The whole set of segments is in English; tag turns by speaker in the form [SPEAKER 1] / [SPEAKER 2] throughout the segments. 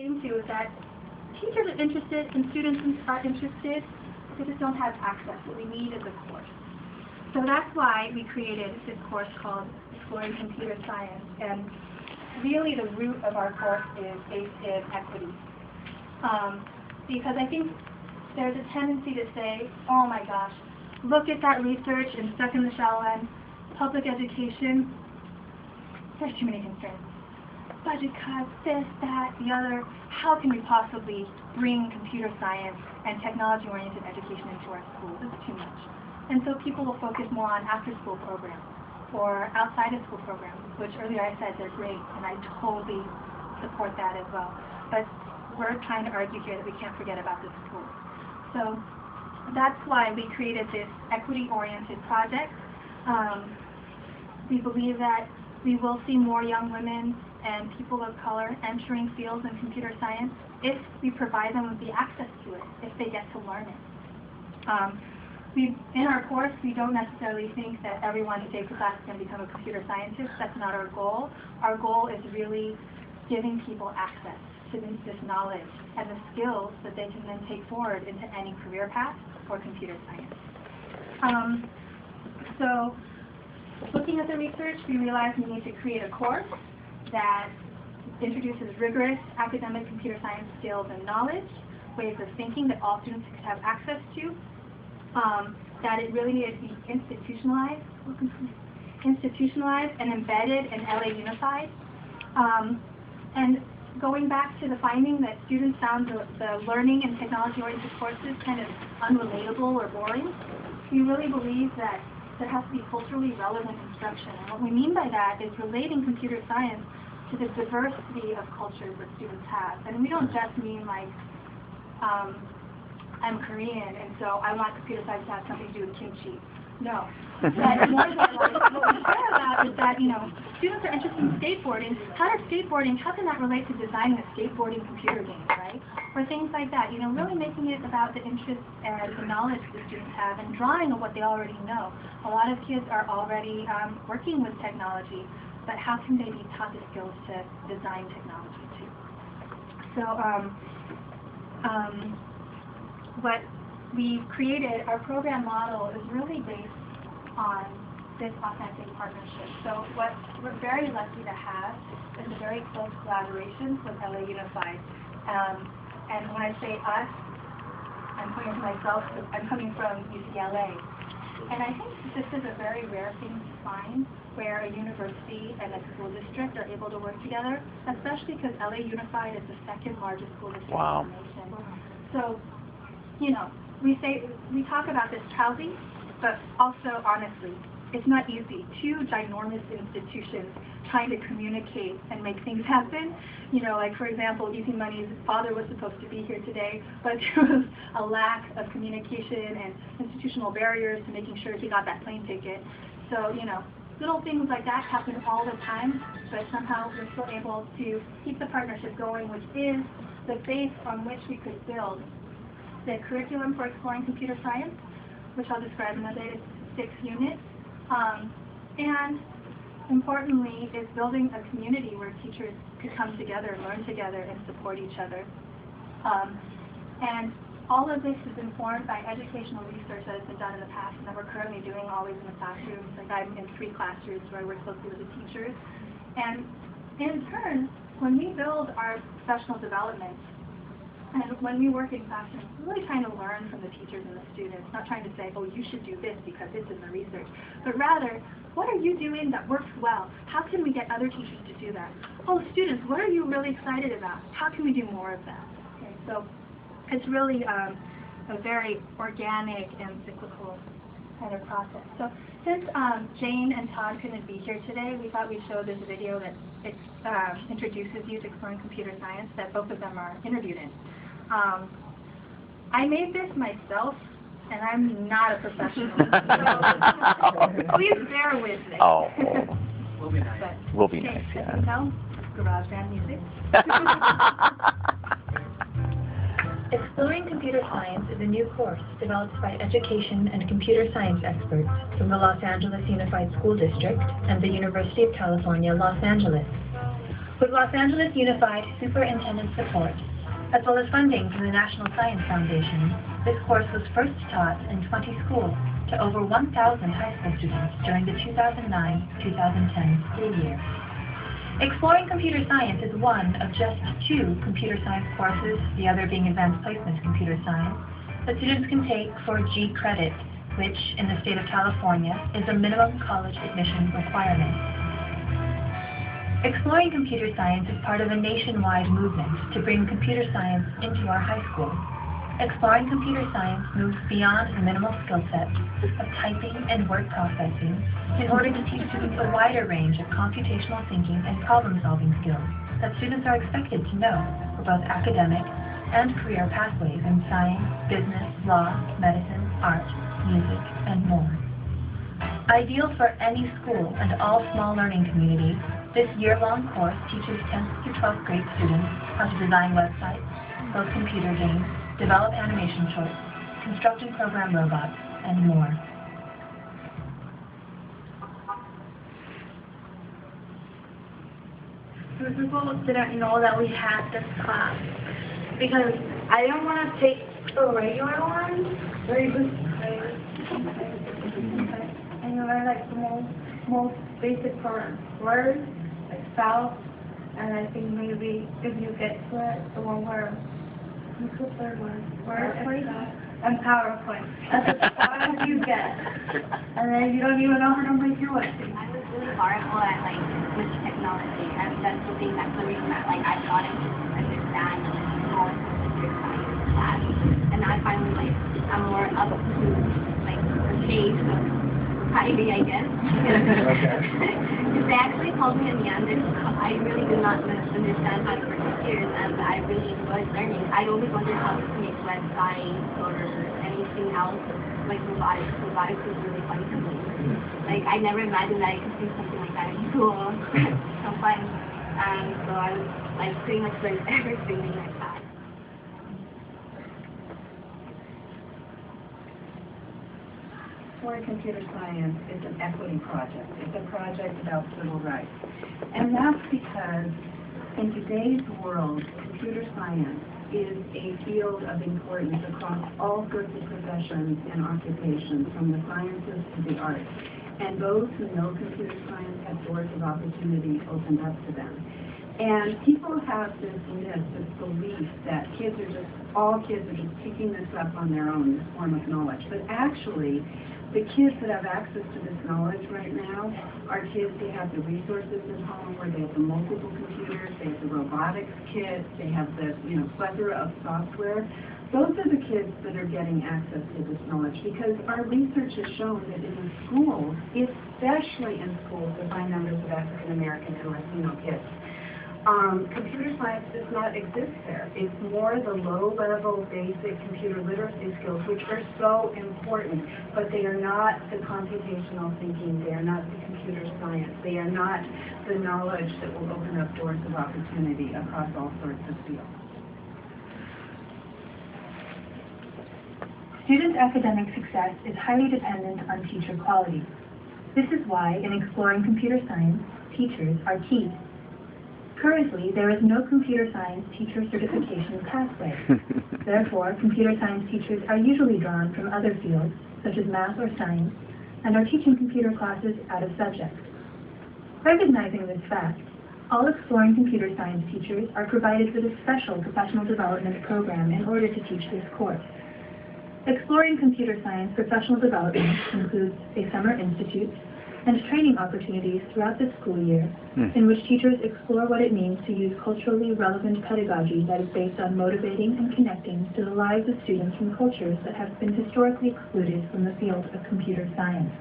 [SPEAKER 1] into is that teachers are interested and students are interested, they just don't have access. What we need is a course. So that's why we created this course called Exploring Computer Science. And really the root of our course is based in equity. Because I think there's a tendency to say, oh my gosh, look at that research and stuck in the shallow end. Public education, there's too many constraints. Budget cuts, this, that, the other. How can we possibly bring computer science and technology-oriented education into our schools? It's too much. And so people will focus more on after-school programs or outside-of-school programs, which earlier I said they're great, and I totally support that as well. But we're trying to argue here that we can't forget about the schools. So that's why we created this equity-oriented project. We believe that we will see more young women and people of color entering fields in computer science if we provide them with the access to it, if they get to learn it. In our course, we don't necessarily think that everyone who takes the class is going to become a computer scientist. That's not our goal. Our goal is really giving people access to this knowledge and the skills that they can then take forward into any career path for computer science. So looking at the research, we realized we need to create a course that introduces rigorous academic computer science skills and knowledge, ways of thinking that all students could have access to, that it really needed to be institutionalized and embedded in LA Unified. And going back to the finding that students found the learning and technology-oriented courses kind of unrelatable or boring, we really believe that there has to be culturally relevant instruction. And what we mean by that is relating computer science to the diversity of cultures that students have. And we don't just mean like, I'm Korean, and so I want computer science to have something to do with kimchi. No. But more than like, what we care about is that, students are interested in skateboarding. How can that relate to designing a skateboarding computer game, right? Or things like that, really making it about the interests and the knowledge the students have and drawing on what they already know. A lot of kids are already working with technology, but how can they be taught the skills to design technology too? So what we've created, our program model is really based on this authentic partnership. So what we're very lucky to have is a very close collaboration with LA Unified. And when I say us, I'm coming to myself, I'm coming from UCLA. And I think this is a very rare thing to find where a university and a school district are able to work together, especially because LA Unified is the second largest school district in the nation. So, we talk about this proudly, but also honestly, it's not easy. Two ginormous institutions trying to communicate and make things happen. Like for example, Easy Money's father was supposed to be here today, but there was a lack of communication and institutional barriers to making sure he got that plane ticket. So, little things like that happen all the time, but somehow we're still able to keep the partnership going, which is the base on which we could build the curriculum for exploring computer science, which I'll describe in another 6 units. And importantly, is building a community where teachers could come together, learn together, and support each other. And all of this is informed by educational research that has been done in the past and that we're currently doing always in the classrooms. Like I'm in 3 classrooms where I work closely with the teachers. And in turn, when we build our professional development, and when we work in classrooms, we're really trying to learn from the teachers and the students, not trying to say, oh, you should do this because it's in the research, but rather, what are you doing that works well? How can we get other teachers to do that? Oh, students, what are you really excited about? How can we do more of that? Okay, so it's really a very organic and cyclical kind of process. So since Jane and Todd couldn't be here today, we thought we'd show this video that introduces you to exploring computer science that both of them are interviewed in. I made this myself, and I'm not a professional, so please bear with me.
[SPEAKER 2] Oh.
[SPEAKER 1] We'll be nice.
[SPEAKER 2] We'll be nice, yeah.
[SPEAKER 1] You know, garage band music.
[SPEAKER 3] Exploring Computer Science is a new course developed by education and computer science experts from the Los Angeles Unified School District and the University of California, Los Angeles. With Los Angeles Unified Superintendent support, as well as funding from the National Science Foundation, this course was first taught in 20 schools to over 1,000 high school students during the 2009-2010 school year. Exploring Computer Science is one of just 2 computer science courses, the other being Advanced Placement Computer Science, that students can take for G credit, which in the state of California is a minimum college admission requirement. Exploring Computer Science is part of a nationwide movement to bring computer science into our high schools. Exploring Computer Science moves beyond the minimal skill set of typing and word processing in order to teach students a wider range of computational thinking and problem-solving skills that students are expected to know for both academic and career pathways in science, business, law, medicine, art, music, and more. Ideal for any school and all small learning communities, this year-long course teaches 10th through 12th grade students how to design websites, build computer games, develop animation shorts, construct and program robots, and more.
[SPEAKER 2] Some people didn't know that we had this class because I didn't want to take the regular one where you just and you learn like the most basic for words, like spell, and I think maybe if you get to it, the one where what's the third one? Word and PowerPoint. That's as far as you get. And then you don't even know how to make your website.
[SPEAKER 4] I was really horrible at like with technology, and that's the thing that's the reason that like I thought I could understand more computer science class. And now I finally like I'm more up to like the pace of society, I guess. Because they actually told me in the end that I really do not understand how to work computers, and I really enjoyed learning. I always wondered how to make websites or anything else like robotics. Robotics was really fun to me. Like I never imagined that I could do something like that in school. So fun. So I was like pretty much learned everything in that class.
[SPEAKER 5] Exploring Computer Science is an equity project. It's a project about civil rights. And that's because in today's world, computer science is a field of importance across all sorts of professions and occupations, from the sciences to the arts. And those who know computer science have doors of opportunity opened up to them. And people have this myth, this belief that all kids are just picking this up on their own, this form of knowledge. But actually, the kids that have access to this knowledge right now are kids who have the resources at home, where they have the multiple computers, they have the robotics kit, they have the plethora of software. Those are the kids that are getting access to this knowledge, because our research has shown that in the schools, especially in schools with high numbers of African American and Latino kids, computer science does not exist there. It's more the low-level basic computer literacy skills, which are so important, but they are not the computational thinking, they are not the computer science, they are not the knowledge that will open up doors of opportunity across all sorts of fields.
[SPEAKER 3] Student academic success is highly dependent on teacher quality. This is why in Exploring Computer Science, teachers are key. Currently, there is no computer science teacher certification pathway. Therefore, computer science teachers are usually drawn from other fields, such as math or science, and are teaching computer classes out of subject. Recognizing this fact, all Exploring Computer Science teachers are provided with a special professional development program in order to teach this course. Exploring Computer Science professional development includes a summer institute and training opportunities throughout the school year, in which teachers explore what it means to use culturally relevant pedagogy that is based on motivating and connecting to the lives of students from cultures that have been historically excluded from the field of computer science.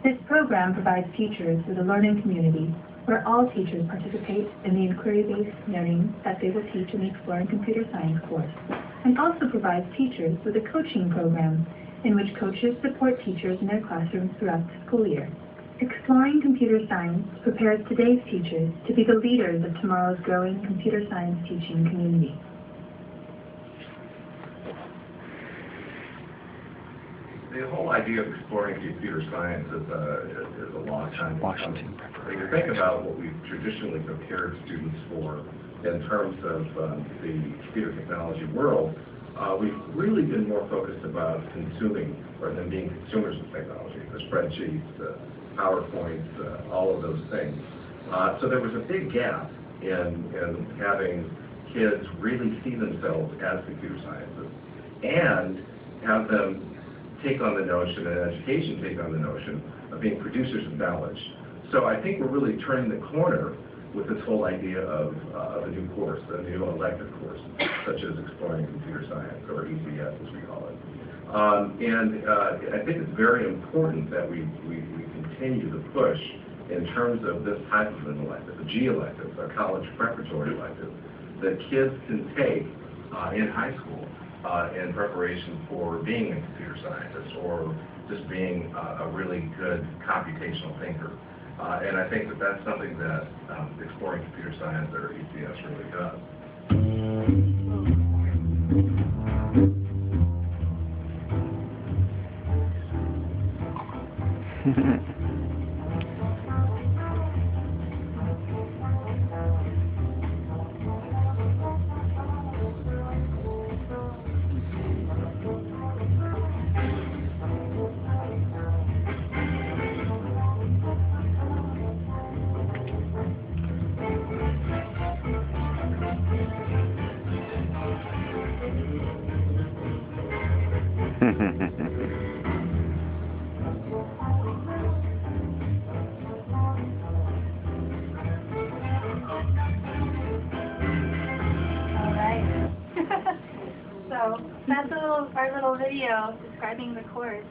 [SPEAKER 3] This program provides teachers with a learning community where all teachers participate in the inquiry-based learning that they will teach in the Exploring Computer Science course, and also provides teachers with a coaching program in which coaches support teachers in their classrooms throughout the school year. Exploring Computer Science prepares today's teachers to be the leaders of tomorrow's growing computer science teaching community.
[SPEAKER 6] the whole idea of exploring computer science is a long time coming. When you think about what we've traditionally prepared students for in terms of the computer technology world, we've really been more focused about consuming rather than being consumers of technology, the spreadsheets, the PowerPoints, all of those things. So there was a big gap in having kids really see themselves as computer scientists and have them take on the notion, and education take on the notion, of being producers of knowledge. So I think we're really turning the corner with this whole idea of a new course, a new elective course, such as Exploring Computer Science, or ECS as we call it. I think it's very important that we continue to push in terms of this type of an elective, a G elective, a college preparatory elective, that kids can take in high school in preparation for being a computer scientist or just being a really good computational thinker. And I think that that's something that Exploring Computer Science, or ECS, really does.
[SPEAKER 1] So that's our little video describing the course,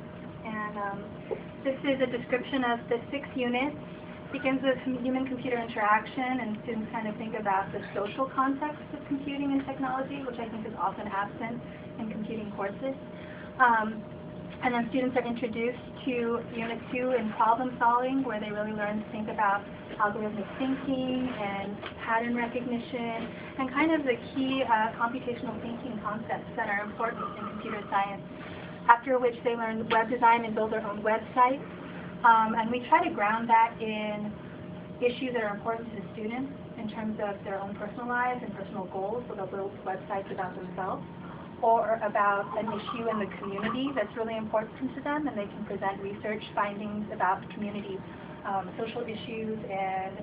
[SPEAKER 1] and this is a description of the 6 units. It begins with human-computer interaction, and students kind of think about the social context of computing and technology, which I think is often absent in computing courses. And then students are introduced to Unit 2 in problem solving, where they really learn to think about algorithmic thinking and pattern recognition, and kind of the key computational thinking concepts that are important in computer science. After which they learn web design and build their own websites. And we try to ground that in issues that are important to the students in terms of their own personal lives and personal goals, so they'll build websites about themselves, or about an issue in the community that's really important to them, and they can present research findings about the community social issues and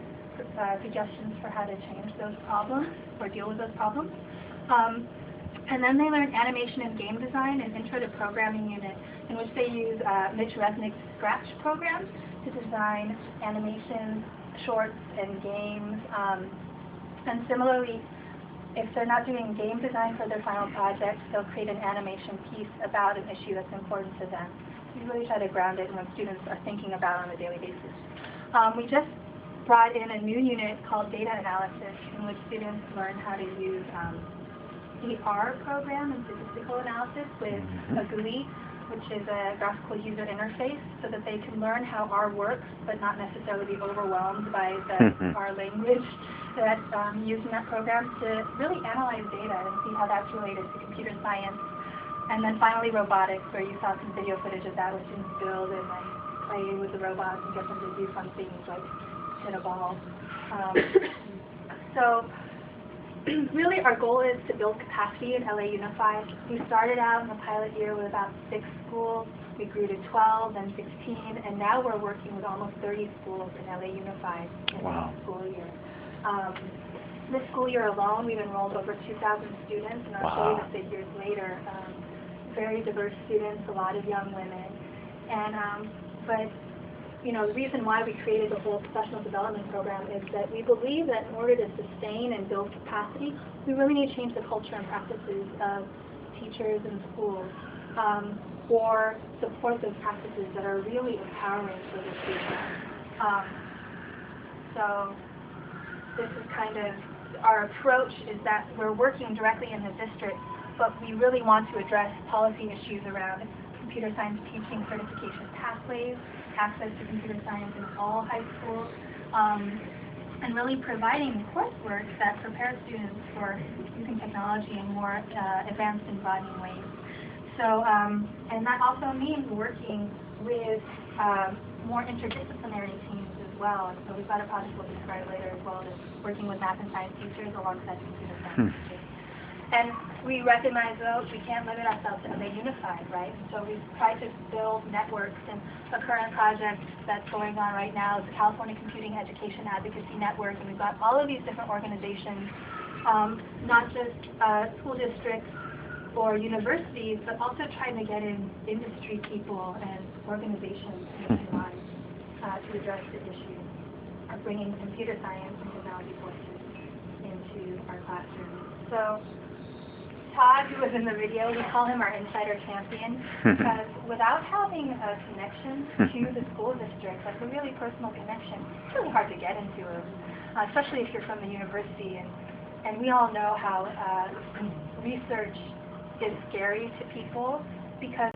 [SPEAKER 1] suggestions for how to change those problems or deal with those problems. And then they learn animation and game design and intro to programming unit, in which they use Mitch Resnick's Scratch program to design animations, shorts, and games. And similarly, if they're not doing game design for their final project, they'll create an animation piece about an issue that's important to them. We really try to ground it in what students are thinking about on a daily basis. We just brought in a new unit called data analysis, in which students learn how to use the R program in statistical analysis with a GUI, which is a graphical user interface, so that they can learn how R works, but not necessarily be overwhelmed by the R language that's used in that program, to really analyze data and see how that's related to computer science. And then finally robotics, where you saw some video footage of that, where students build and then play with the robots and get them to do fun things like hit a ball. So really our goal is to build capacity in LA Unified. We started out in the pilot year with about 6 schools. We grew to 12 and 16, and now we're working with almost 30 schools in LA Unified in this school year. This school year alone, we've enrolled over 2,000 students, and I'll show you the figures later. Very diverse students, a lot of young women. And but you know, the reason why we created the whole professional development program is that we believe that in order to sustain and build capacity, we really need to change the culture and practices of teachers and schools, or support those practices that are really empowering for the students. So this is kind of our approach, is that we're working directly in the district, but we really want to address policy issues around computer science teaching certification pathways, access to computer science in all high schools, and really providing coursework that prepares students for using technology in more advanced and broadening ways. So, and that also means working with more interdisciplinary teams as well. And so we've got a project we'll describe later as well, that's working with math and science teachers alongside computer science teachers. And we recognize, though, we can't limit ourselves to stay unified, right? So we've tried to build networks, and a current project that's going on right now is the California Computing Education Advocacy Network, and we've got all of these different organizations, not just school districts or universities, but also trying to get in industry people and organizations nationwide to address the issue of bringing computer science and technology courses into our classrooms. So Todd, who was in the video, we call him our insider champion, because without having a connection to the school district, like a really personal connection, it's really hard to get into them, especially if you're from the university. And we all know how research is scary to people because